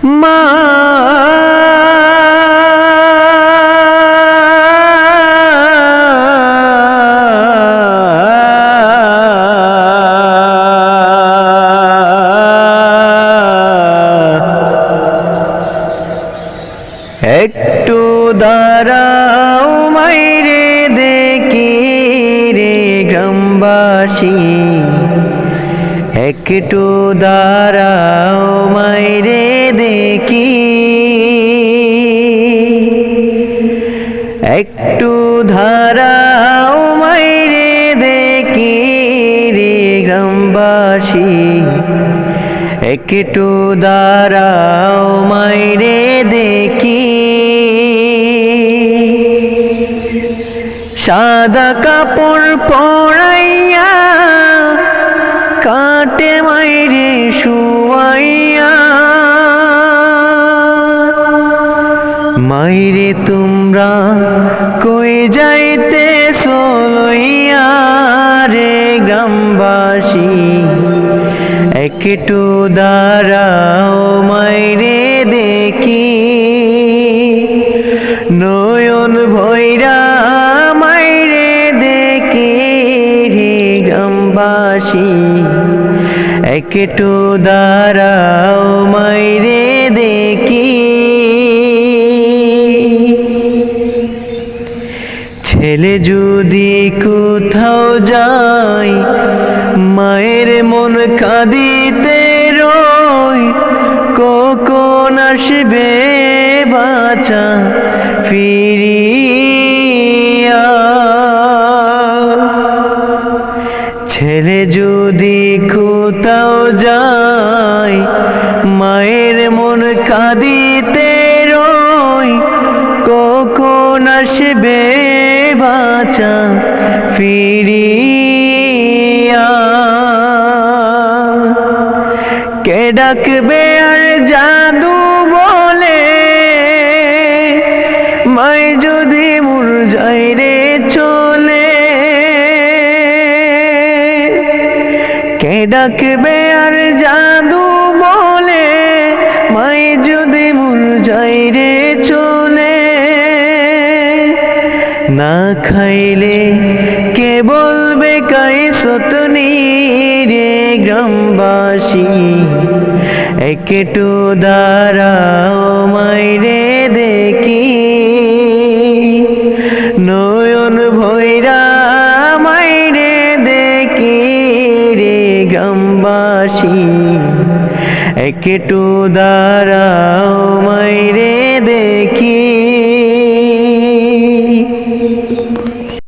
মা একটু দাঁড়াও মাইরে দেখি রে গ্রামবাসী, একটু দাঁড়াও মাইরে দেখি, একটু দাঁড়াও মাইরে দেখি রে গ্রামবাসী, একটু দাঁড়াও মাইরে দেখি। সাদা কাপড় পরাইয়া কাটে মাইরে শুয়াইয়া, মাইরে তোমরা কই যাইতেছো লইয়া রে গ্রামবাসী, একটু দাঁড়াও মাইরে দেখি, নয়ন ভৈরা মাইরে দেখি রে গ্রামবাসী, একটু দাঁড়াও মাইরে দেখি। ছেলে যদি কোথাও যায় মায়ের মন কাঁদিতে রয়, কখন আসবে বাঁচা ফিরিয়া। ছেলে যদি কোথাও যায় মায়ের মন কাঁদিতে রয়, কখন আসবে বাঁচা ফিরিয়া। কে ডাকবে আর জাদু বলে মাই যদি মুরঝাই রে চলে, কে ডাকবে আর জাদু বলে মাই যদি মুরঝাই রে চলে। না খাইলে কে বলবে কাইসতনি রে গ্রামবাসী, একটু দাঁড়াও মাইরে দেখি, নয়ন ভৈরা মাইরে দেখি রে গ্রামবাসী, একটু দাঁড়াও মাইরে দেখি।